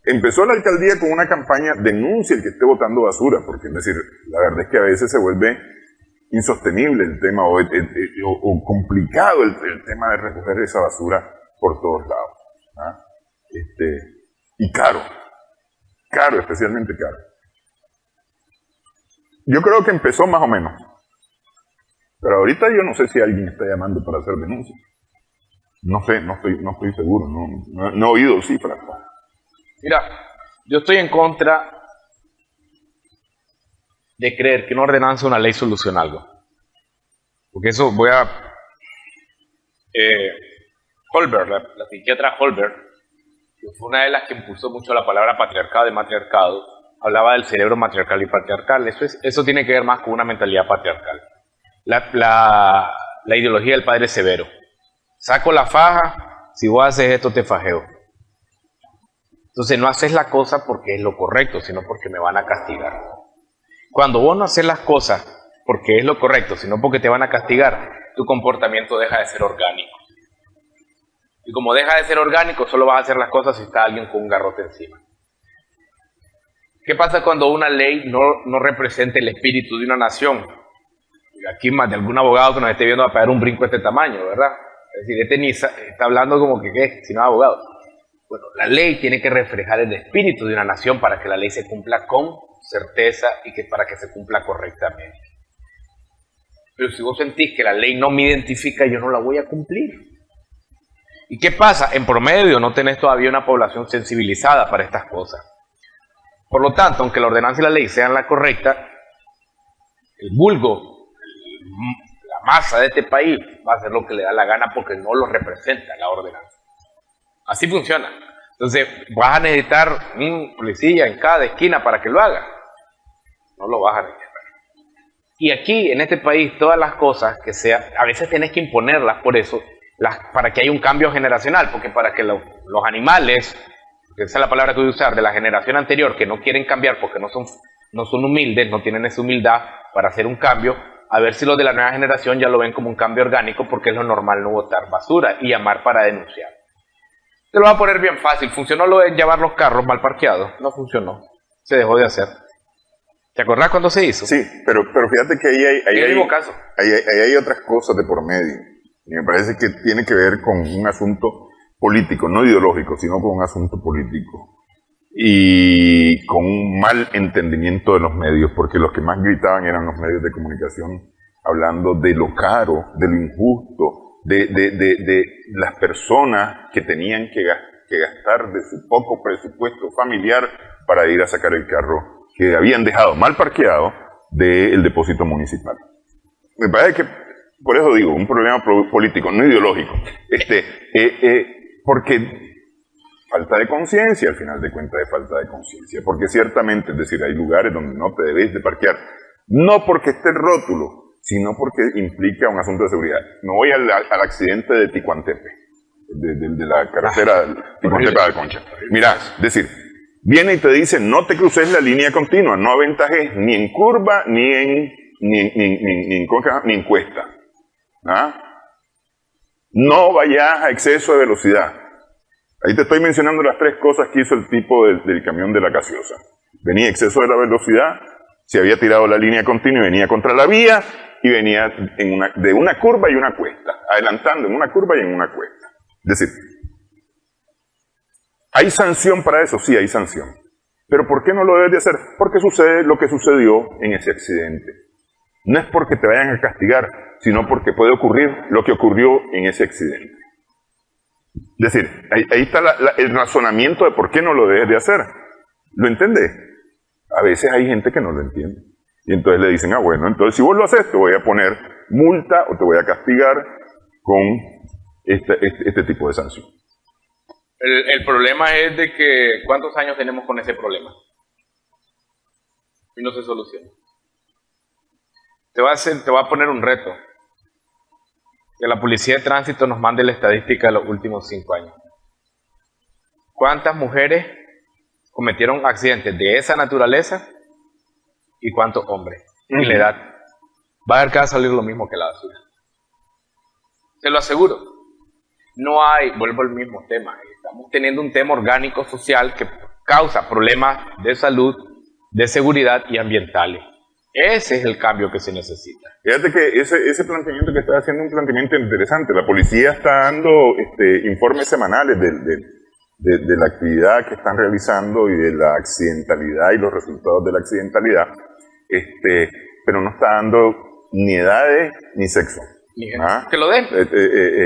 Empezó la alcaldía con una campaña, denuncia el que esté botando basura, porque es decir, la verdad es que a veces se vuelve insostenible el tema o complicado el tema de recoger esa basura por todos lados. Y caro, especialmente caro. Yo creo que empezó más o menos. Pero ahorita yo no sé si alguien está llamando para hacer denuncia. No sé, no estoy seguro, no he oído cifras. Mira, yo estoy en contra de creer que una ordenanza o una ley soluciona algo. Porque eso Holberg, la psiquiatra Holberg, que fue una de las que impulsó mucho la palabra patriarcado y matriarcado, hablaba del cerebro matriarcal y patriarcal. Eso tiene que ver más con una mentalidad patriarcal. La ideología del padre severo. Saco la faja, si vos haces esto te fajeo. Entonces no haces la cosa porque es lo correcto, sino porque me van a castigar. Cuando vos no haces las cosas porque es lo correcto, sino porque te van a castigar, tu comportamiento deja de ser orgánico. Y como deja de ser orgánico, solo vas a hacer las cosas si está alguien con un garrote encima. ¿Qué pasa cuando una ley no representa el espíritu de una nación? Aquí más de algún abogado que nos esté viendo va a pegar un brinco de este tamaño, ¿verdad? Es decir, ni está hablando como que ¿qué? Si no es abogado. Bueno, la ley tiene que reflejar el espíritu de una nación para que la ley se cumpla con certeza y para que se cumpla correctamente. Pero si vos sentís que la ley no me identifica, yo no la voy a cumplir. ¿Y qué pasa? En promedio no tenés todavía una población sensibilizada para estas cosas. Por lo tanto, aunque la ordenanza y la ley sean la correcta, el vulgo, la masa de este país va a hacer lo que le da la gana porque no lo representa la ordenanza. Así funciona. Entonces, ¿vas a necesitar un policía en cada esquina para que lo haga? No lo vas a necesitar. Y aquí, en este país, todas las cosas que a veces tenés que imponerlas por eso, para que haya un cambio generacional, porque para que los animales, esa es la palabra que voy a usar, de la generación anterior, que no quieren cambiar porque no son humildes, no tienen esa humildad para hacer un cambio, a ver si los de la nueva generación ya lo ven como un cambio orgánico, porque es lo normal no botar basura y llamar para denunciar. Te lo voy a poner bien fácil. ¿Funcionó lo de llevar los carros mal parqueados? No funcionó. Se dejó de hacer. ¿Te acordás cuándo se hizo? Sí, pero fíjate que ahí hay otras cosas de por medio. Y me parece que tiene que ver con un asunto político, no ideológico, sino con un asunto político. Y con un mal entendimiento de los medios, porque los que más gritaban eran los medios de comunicación, hablando de lo caro, de lo injusto, de las personas que tenían que gastar de su poco presupuesto familiar para ir a sacar el carro que habían dejado mal parqueado del depósito municipal. Me parece que, por eso digo, un problema político, no ideológico, porque falta de conciencia, al final de cuentas de falta de conciencia, porque ciertamente, es decir, hay lugares donde no te debes de parquear, no porque esté el rótulo, sino porque implica un asunto de seguridad. Me voy al accidente de Ticuantepe, de la carretera Ticuantepe a Concha. Mira, es decir, viene y te dice, no te cruces la línea continua, no aventajes ni en curva, ni en cuesta. ¿Ah? No vayas a exceso de velocidad. Ahí te estoy mencionando las 3 cosas que hizo el tipo del camión de la gaseosa. Venía exceso de la velocidad, se había tirado la línea continua y venía contra la vía, y venía de una curva y una cuesta, adelantando en una curva y en una cuesta. Es decir, ¿hay sanción para eso? Sí, hay sanción. ¿Pero por qué no lo debes de hacer? Porque sucede lo que sucedió en ese accidente. No es porque te vayan a castigar, sino porque puede ocurrir lo que ocurrió en ese accidente. Es decir, ahí está el razonamiento de por qué no lo debes de hacer. ¿Lo entiendes? A veces hay gente que no lo entiende. Y entonces le dicen, bueno, entonces si vos lo haces, te voy a poner multa o te voy a castigar con este tipo de sanción. El problema es de que, ¿cuántos años tenemos con ese problema? Y no se soluciona. Te voy a poner un reto. Que la policía de tránsito nos mande la estadística de los últimos 5 años. ¿Cuántas mujeres cometieron accidentes de esa naturaleza? ¿Y cuántos hombres? Y la edad. Va a ver que va a salir lo mismo que la basura. Te lo aseguro. No hay, vuelvo al mismo tema. Estamos teniendo un tema orgánico social que causa problemas de salud, de seguridad y ambientales. Ese es el cambio que se necesita. Fíjate que ese planteamiento que estás haciendo es un planteamiento interesante. La policía está dando informes semanales de la actividad que están realizando y de la accidentalidad y los resultados de la accidentalidad, pero no está dando ni edades ni sexo. Que lo den.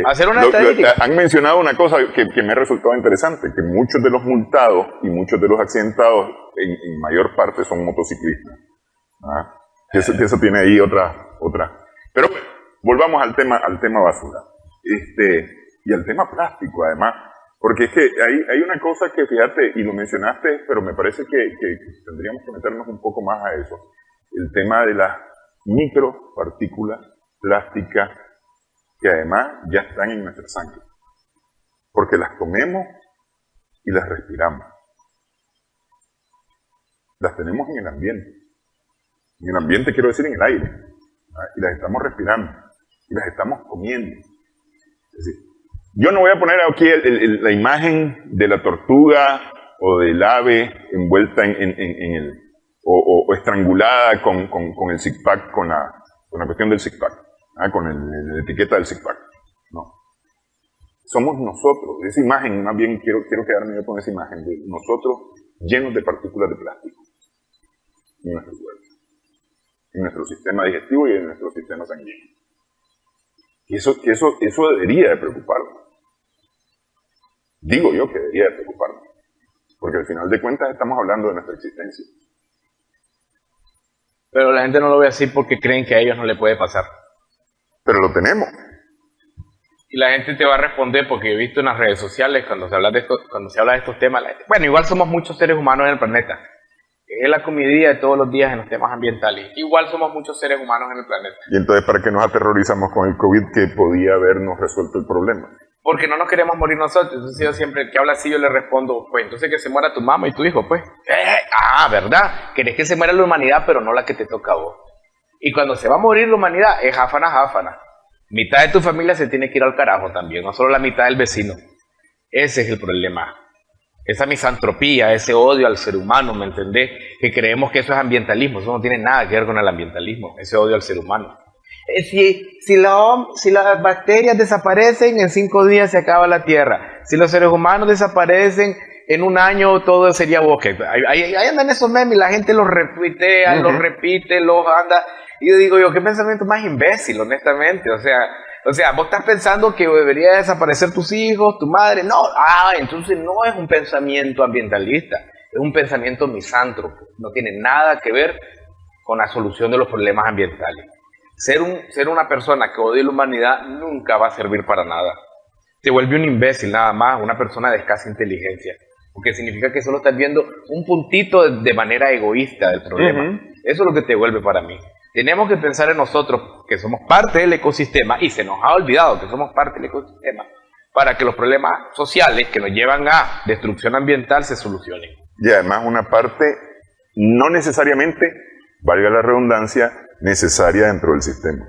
Hacer una estadística. Han mencionado una cosa que me ha resultado interesante, que muchos de los multados y muchos de los accidentados en mayor parte son motociclistas. Que eso tiene ahí otra. Pero bueno, volvamos al tema basura. Y al tema plástico, además. Porque es que hay una cosa que, fíjate, y lo mencionaste, pero me parece que tendríamos que meternos un poco más a eso. El tema de las micropartículas plásticas que además ya están en nuestra sangre. Porque las comemos y las respiramos. Las tenemos en el ambiente. En el ambiente quiero decir en el aire. Y las estamos respirando. Y las estamos comiendo. Es decir, yo no voy a poner aquí la imagen de la tortuga o del ave envuelta o estrangulada con el zig-pack, con la cuestión del zig-pack, con la etiqueta del zig-pack. No. Somos nosotros. Esa imagen, más bien quiero quedarme yo con esa imagen de nosotros llenos de partículas de plástico en nuestro cuerpo, en nuestro sistema digestivo y en nuestro sistema sanguíneo. Y eso debería de preocuparnos. Digo yo que debería de preocuparnos. Porque al final de cuentas estamos hablando de nuestra existencia. Pero la gente no lo ve así porque creen que a ellos no le puede pasar. Pero lo tenemos. Y la gente te va a responder porque he visto en las redes sociales cuando se habla de estos temas. Bueno, igual somos muchos seres humanos en el planeta. Es la comedia de todos los días en los temas ambientales. Igual somos muchos seres humanos en el planeta. Y entonces, ¿para qué nos aterrorizamos con el COVID que podía habernos resuelto el problema? Porque no nos queremos morir nosotros. Entonces yo siempre, el que habla así, yo le respondo, pues entonces que se muera tu mamá y tu hijo, pues. ¿Verdad? Querés que se muera la humanidad, pero no la que te toca a vos. Y cuando se va a morir la humanidad, es jáfana. Mitad de tu familia se tiene que ir al carajo también, no solo la mitad del vecino. Ese es el problema. Esa misantropía, ese odio al ser humano, ¿me entendés? Que creemos que eso es ambientalismo. Eso no tiene nada que ver con el ambientalismo, ese odio al ser humano. Si las bacterias desaparecen, en 5 días se acaba la Tierra. Si los seres humanos desaparecen, en 1 año todo sería bosque. Ahí andan esos memes, la gente los retuitea, los repite, los anda. Y yo digo, qué pensamiento más imbécil, honestamente. O sea, vos estás pensando que debería desaparecer tus hijos, tu madre. No, entonces no es un pensamiento ambientalista. Es un pensamiento misántropo, no tiene nada que ver con la solución de los problemas ambientales. Ser una persona que odia la humanidad nunca va a servir para nada. Te vuelve un imbécil nada más, una persona de escasa inteligencia, porque significa que solo estás viendo un puntito de manera egoísta del problema. Eso es lo que te vuelve para mí. Tenemos que pensar en nosotros, que somos parte del ecosistema, y se nos ha olvidado que somos parte del ecosistema, para que los problemas sociales que nos llevan a destrucción ambiental se solucionen. Y además una parte no necesariamente, valga la redundancia, necesaria dentro del sistema.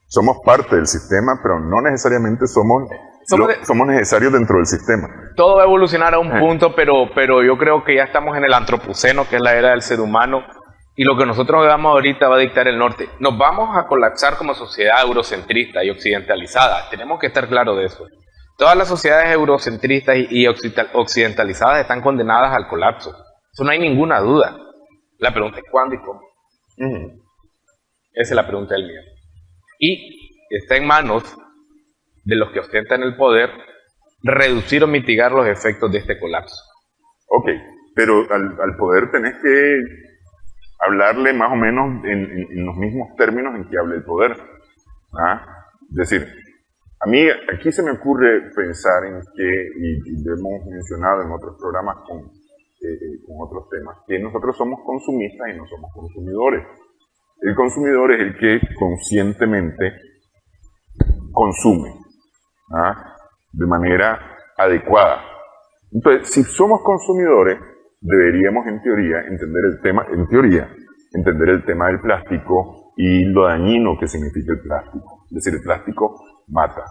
Somos parte del sistema, pero no necesariamente somos necesarios dentro del sistema. Todo va a evolucionar a un punto, pero yo creo que ya estamos en el antropoceno, que es la era del ser humano, y lo que nosotros hagamos ahorita va a dictar el norte. Nos vamos a colapsar como sociedad eurocentrista y occidentalizada. Tenemos que estar claros de eso. Todas las sociedades eurocentristas y occidentalizadas están condenadas al colapso. Eso no hay ninguna duda. La pregunta es cuándo y cómo. Esa es la pregunta del mío. Y está en manos de los que ostentan el poder reducir o mitigar los efectos de este colapso. Ok, pero al poder tenés que hablarle más o menos en los mismos términos en que habla el poder. Es decir, a mí aquí se me ocurre pensar en que, y lo hemos mencionado en otros programas con otros temas, que nosotros somos consumistas y no somos consumidores. El consumidor es el que conscientemente consume de manera adecuada. Entonces, si somos consumidores, deberíamos en teoría entender el tema del plástico y lo dañino que significa el plástico. Es decir, el plástico mata.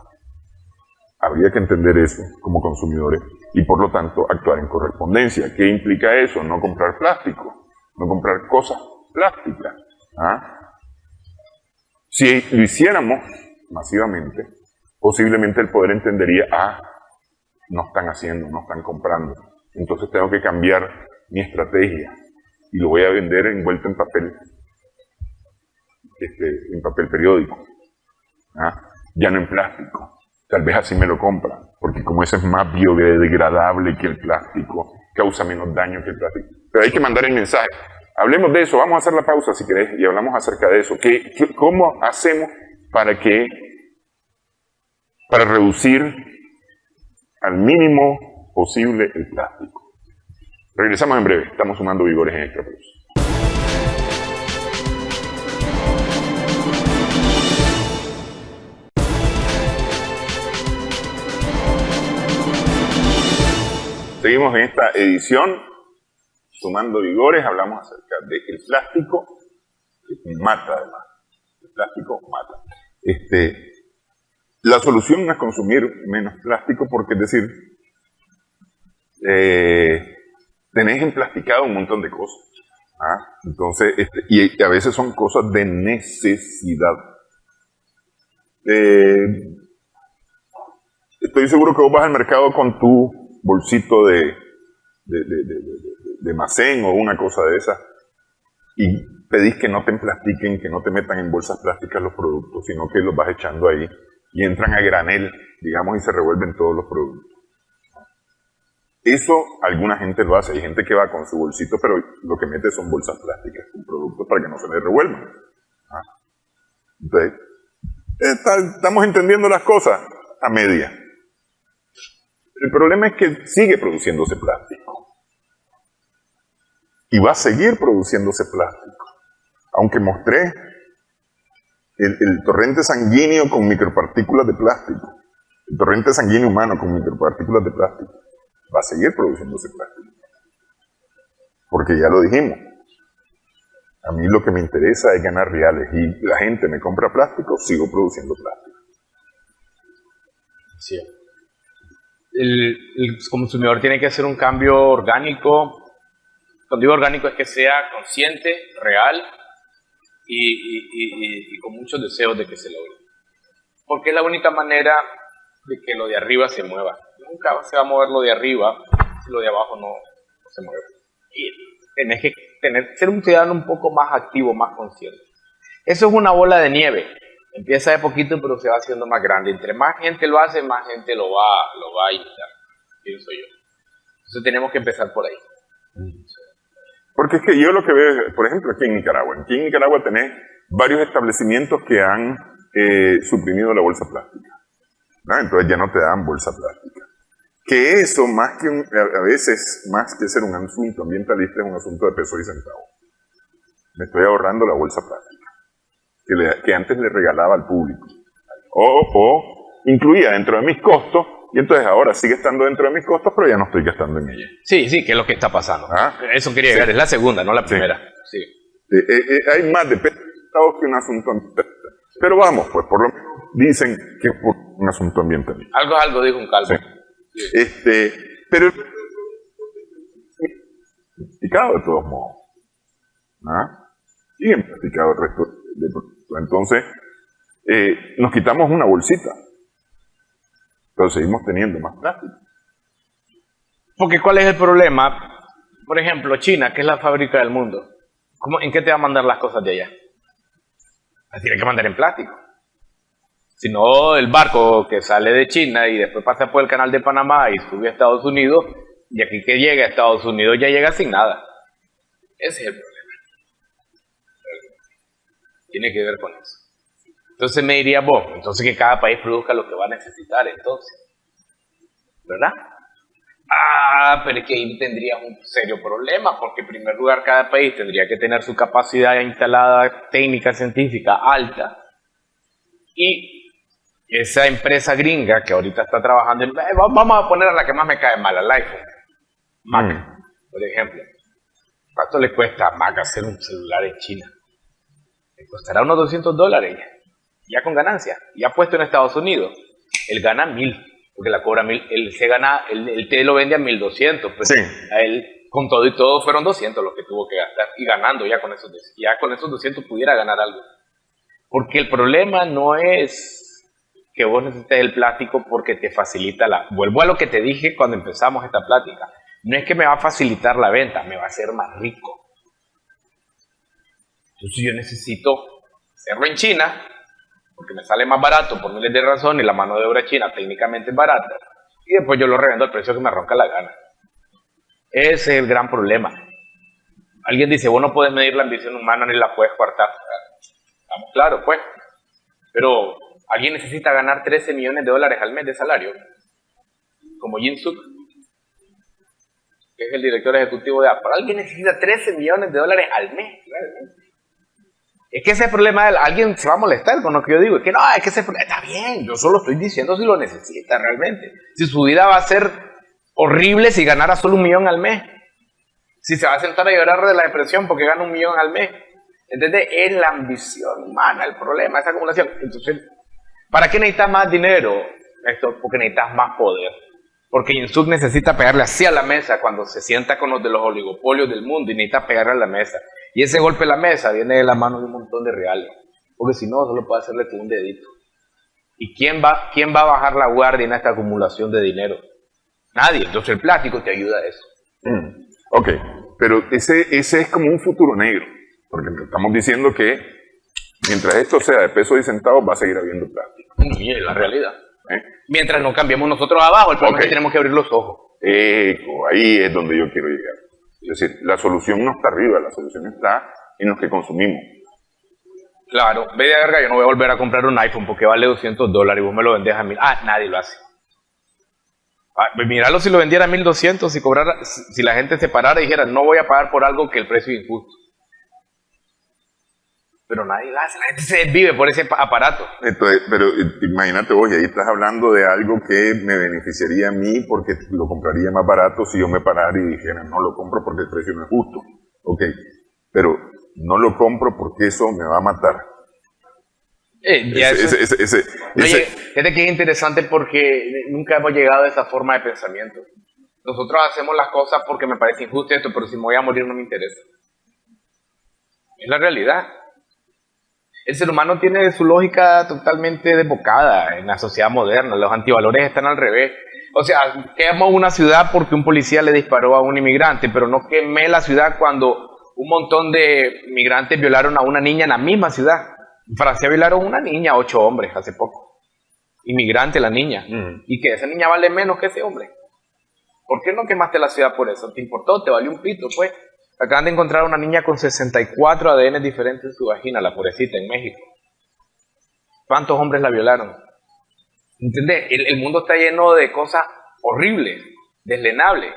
Habría que entender eso como consumidores y por lo tanto actuar en correspondencia. ¿Qué implica eso? No comprar plástico, no comprar cosas plásticas. Si lo hiciéramos masivamente, posiblemente el poder entendería, no están haciendo, no están comprando. Entonces tengo que cambiar mi estrategia y lo voy a vender envuelto en papel periódico, ya no en plástico. Tal vez así me lo compran, porque como ese es más biodegradable que el plástico, causa menos daño que el plástico. Pero hay que mandar el mensaje. Hablemos de eso, vamos a hacer la pausa si querés y hablamos acerca de eso. ¿Cómo hacemos para reducir al mínimo posible el plástico? Regresamos en breve, estamos sumando vigores en Extra Plus. Seguimos en esta edición, sumando vigores, hablamos acerca del plástico, que mata además. El plástico mata. La solución no es consumir menos plástico, porque es decir, tenés emplasticado un montón de cosas. Entonces, y a veces son cosas de necesidad. Estoy seguro que vos vas al mercado con tu bolsito de almacén o una cosa de esas y pedís que no te emplastiquen, que no te metan en bolsas plásticas los productos, sino que los vas echando ahí y entran a granel, digamos, y se revuelven todos los productos. Eso alguna gente lo hace, hay gente que va con su bolsito, pero lo que mete son bolsas plásticas con productos para que no se les revuelvan. Entonces, estamos entendiendo las cosas a media. El problema es que sigue produciéndose plástico. Y va a seguir produciéndose plástico. Aunque mostré el torrente sanguíneo con micropartículas de plástico, el torrente sanguíneo humano con micropartículas de plástico, va a seguir produciéndose plástico. Porque ya lo dijimos. A mí lo que me interesa es ganar reales. Y la gente me compra plástico, sigo produciendo plástico. Sí. El consumidor tiene que hacer un cambio orgánico. Cuando digo orgánico es que sea consciente, real y con muchos deseos de que se logre. Porque es la única manera de que lo de arriba se mueva. Nunca se va a mover lo de arriba si lo de abajo no se mueve. Y tenés que ser un ciudadano un poco más activo, más consciente. Eso es una bola de nieve. Empieza de poquito, pero se va haciendo más grande. Entre más gente lo hace, más gente lo va a imitar, pienso yo. Entonces tenemos que empezar por ahí. Porque es que yo lo que veo, por ejemplo, aquí en Nicaragua tenés varios establecimientos que han suprimido la bolsa plástica, ¿no? Entonces ya no te dan bolsa plástica. Que eso, a veces, más que ser un asunto ambientalista, es un asunto de peso y centavo. Me estoy ahorrando la bolsa plástica, que antes le regalaba al público. O incluía dentro de mis costos, y entonces ahora sigue estando dentro de mis costos, pero ya no estoy gastando en ella. Sí, que es lo que está pasando. Eso quería llegar, es la segunda, no la primera. Sí. Hay más de peso y centavos que un asunto ambientalista. Pero vamos, pues por lo menos dicen que es por un asunto ambientalista. Algo dijo un calvo. Sí. Pero practicado de todos modos. Siguen practicado el resto de productos. Entonces, nos quitamos una bolsita, pero seguimos teniendo más plástico. Porque ¿cuál es el problema? Por ejemplo, China, que es la fábrica del mundo, ¿en qué te va a mandar las cosas de allá? Las tiene que mandar en plástico. Si no, el barco que sale de China y después pasa por el canal de Panamá y sube a Estados Unidos, y aquí que llega a Estados Unidos ya llega sin nada. Ese es el problema. Tiene que ver con eso. Entonces me diría vos, entonces que cada país produzca lo que va a necesitar, entonces. ¿Verdad? Pero es que ahí tendrías un serio problema, porque en primer lugar cada país tendría que tener su capacidad instalada técnica científica alta, y esa empresa gringa que ahorita está trabajando vamos a poner a la que más me cae mal, al iPhone, Mac, por ejemplo. ¿Cuánto le cuesta a Mac hacer un celular en China? Le costará unos $200 ya con ganancia, ya puesto en Estados Unidos. Él gana 1.000, porque la cobra 1.000, él te lo vende a 1.200, pero sí. A él con todo y todo fueron 200 los que tuvo que gastar, y ganando ya con esos 200 pudiera ganar algo. Porque el problema no es que vos necesites el plástico porque te facilita vuelvo a lo que te dije cuando empezamos esta plática, no es que me va a facilitar la venta, me va a hacer más rico. Entonces yo necesito hacerlo en China, porque me sale más barato por miles de razones, la mano de obra china técnicamente es barata, y después yo lo revendo al precio que me ronca la gana. Ese es el gran problema. Alguien dice, vos no podés medir la ambición humana ni la puedes coartar. Estamos claros, pues. Pero alguien necesita ganar $13 millones al mes de salario, como Jin Suk, que es el director ejecutivo de Apple. Alguien necesita $13 millones al mes, realmente. Es que ese problema, alguien se va a molestar con lo que yo digo. Es que no, es que ese problema está bien. Yo solo estoy diciendo si lo necesita realmente. Si su vida va a ser horrible si ganara solo $1 millón al mes. Si se va a sentar a llorar de la depresión porque gana $1 millón al mes. ¿Entendés? Es la ambición humana el problema, esa acumulación. Entonces, ¿para qué necesitas más dinero? Porque necesitas más poder. Porque Insub necesita pegarle así a la mesa cuando se sienta con los de los oligopolios del mundo y necesita pegarle a la mesa. Y ese golpe a la mesa viene de la mano de un montón de reales. Porque si no, solo puede hacerle con un dedito. ¿Y quién va a bajar la guardia en esta acumulación de dinero? Nadie. Entonces el plástico te ayuda a eso. Ok, pero ese es como un futuro negro. Porque estamos diciendo que mientras esto sea de pesos y centavos va a seguir habiendo plástico. Y es la realidad. Mientras no cambiemos nosotros abajo, el problema es que tenemos que abrir los ojos. Ahí es donde yo quiero llegar. Es decir, la solución no está arriba, la solución está en los que consumimos. Claro, ve de verga, yo no voy a volver a comprar un iPhone porque vale $200 y vos me lo vendés a 1.000. Nadie lo hace. Míralo si lo vendiera a 1.200, si la gente se parara y dijera, no voy a pagar por algo que el precio es injusto. Pero nadie lo hace, la gente se desvive por ese aparato. Entonces, pero imagínate vos, y ahí estás hablando de algo que me beneficiaría a mí porque lo compraría más barato si yo me parara y dijera, no lo compro porque el precio no es justo. Ok, pero no lo compro porque eso me va a matar. Fíjate que es interesante porque nunca hemos llegado a esa forma de pensamiento. Nosotros hacemos las cosas porque me parece injusto esto, pero si me voy a morir no me interesa. Es la realidad. El ser humano tiene su lógica totalmente desbocada en la sociedad moderna. Los antivalores están al revés. O sea, quemó una ciudad porque un policía le disparó a un inmigrante, pero no quemé la ciudad cuando un montón de migrantes violaron a una niña en la misma ciudad. En Francia violaron a una niña, 8 hombres hace poco. Inmigrante la niña. Y que esa niña vale menos que ese hombre. ¿Por qué no quemaste la ciudad por eso? ¿Te importó? ¿Te valió un pito? Pues acaban de encontrar una niña con 64 ADN diferentes en su vagina, la pobrecita, en México. ¿Cuántos hombres la violaron? ¿Entendés? El mundo está lleno de cosas horribles, deslenables.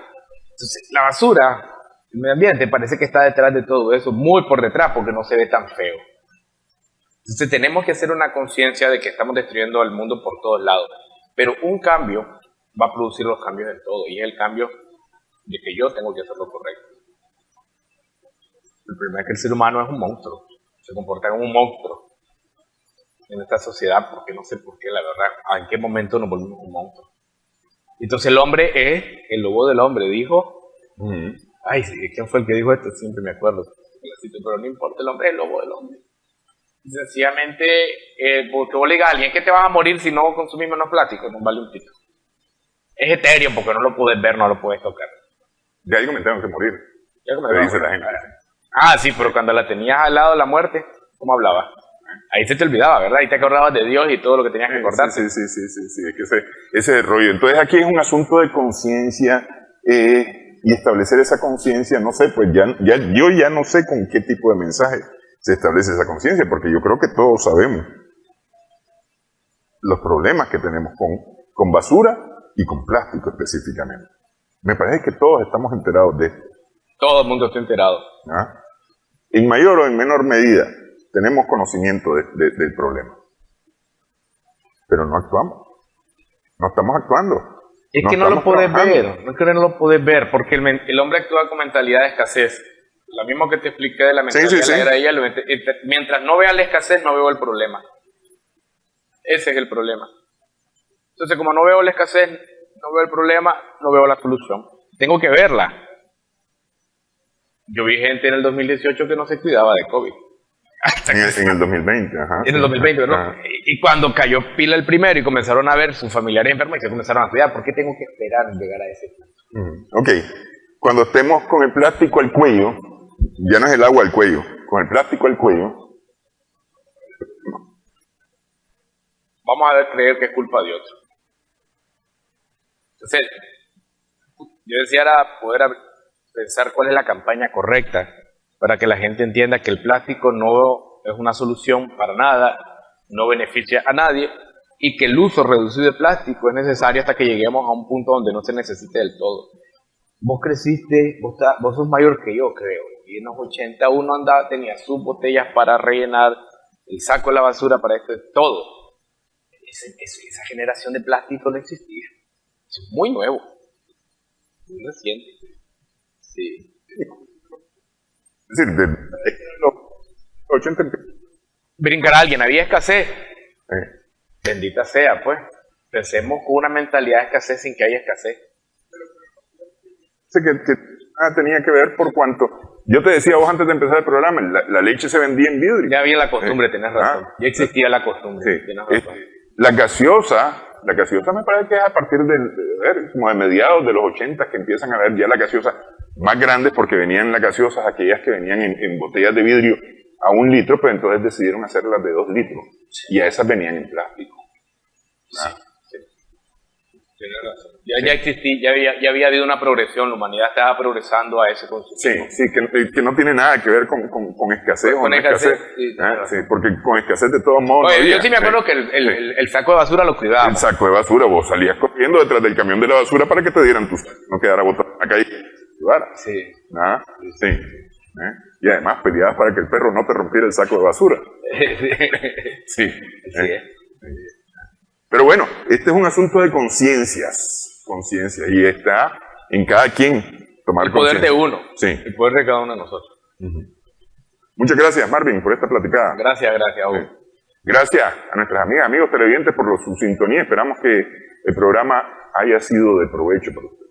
Entonces, la basura, el medio ambiente, parece que está detrás de todo eso, muy por detrás, porque no se ve tan feo. Entonces, tenemos que hacer una conciencia de que estamos destruyendo al mundo por todos lados. Pero un cambio va a producir los cambios en todo, y es el cambio de que yo tengo que hacer lo correcto. El problema es que el ser humano es un monstruo, se comporta como un monstruo en esta sociedad, porque no sé por qué, la verdad, en qué momento nos volvimos un monstruo. Entonces el hombre es el lobo del hombre, dijo. Ay, ¿quién fue el que dijo esto? Siempre me acuerdo. Pero no importa, el hombre es el lobo del hombre. Sencillamente, porque vos le digas a alguien que te vas a morir si no consumís menos plástico, no vale un pito. Es etéreo porque no lo puedes ver, no lo puedes tocar. Ya ahí comentaron que morir. Ya dice la gente. Ah, sí, pero cuando la tenías al lado de la muerte, ¿cómo hablabas? Ahí se te olvidaba, ¿verdad? Ahí te acordabas de Dios y todo lo que tenías que acordarte. Sí, es que ese es el rollo. Entonces aquí es un asunto de conciencia y establecer esa conciencia, no sé, pues yo ya no sé con qué tipo de mensaje se establece esa conciencia, porque yo creo que todos sabemos los problemas que tenemos con basura y con plástico específicamente. Me parece que todos estamos enterados de esto. Todo el mundo está enterado. ¿Ah? En mayor o en menor medida tenemos conocimiento del problema, pero no actuamos, no estamos actuando. Es que no lo podés ver, no es que no lo podés ver, porque el hombre actúa con mentalidad de escasez. Lo mismo que te expliqué de la mentalidad de la ella, mientras no vea la escasez, no veo el problema. Ese es el problema. Entonces, como no veo la escasez, no veo el problema, no veo la solución. Tengo que verla. Yo vi gente en el 2018 que no se cuidaba de COVID. En el 2020, ajá. En el 2020, ¿no? Ajá. Y cuando cayó pila el primero y comenzaron a ver sus familiares enfermos y se comenzaron a cuidar, ¿por qué tengo que esperar llegar a ese punto? Ok. Cuando estemos con el plástico al cuello, ya no es el agua al cuello, con el plástico al cuello, vamos a creer que es culpa de otro. Entonces, yo decía era poder pensar cuál es la campaña correcta para que la gente entienda que el plástico no es una solución para nada, no beneficia a nadie y que el uso reducido de plástico es necesario hasta que lleguemos a un punto donde no se necesite del todo. Vos creciste, vos sos mayor que yo, creo, y en los 80 uno tenía sus botellas para rellenar, el saco de la basura para esto, todo. Esa generación de plástico no existía. Eso es muy nuevo, muy reciente. Sí. Es decir, de los 80... Brincar a alguien, había escasez. Bendita sea, pues. Pensemos con una mentalidad de escasez sin que haya escasez. Sé que tenía que ver por cuanto... Yo te decía vos antes de empezar el programa, la leche se vendía en vidrio. Ya había la costumbre, tenés razón. Ya existía la costumbre, sí. Tenés razón. La gaseosa me parece que es a partir como de mediados de los 80 que empiezan a ver ya la gaseosa más grandes, porque venían las gaseosas aquellas que venían en botellas de vidrio a 1 litro, pero entonces decidieron hacerlas de 2 litros. Sí. Y a esas venían en plástico. Sí. Tienes razón. Ya existía, ya había habido una progresión, la humanidad estaba progresando a ese consumo. Sí, que no tiene nada que ver con escasez o no escasez. Sí, porque con escasez de todos modos. Oye, yo sí me acuerdo que el saco de basura lo cuidaba. El saco de basura, vos salías corriendo detrás del camión de la basura para que te dieran tu saco, no quedara botado en la calle. Sí. Sí. Y además peleabas para que el perro no te rompiera el saco de basura. Sí. Pero bueno, este es un asunto de conciencia, y está en cada quien tomar conciencia. El poder de uno, sí. El poder de cada uno de nosotros. Muchas gracias, Marvin, por esta platicada. Gracias, Hugo. Sí. Gracias a nuestras amigas, amigos televidentes por su sintonía. Esperamos que el programa haya sido de provecho para ustedes.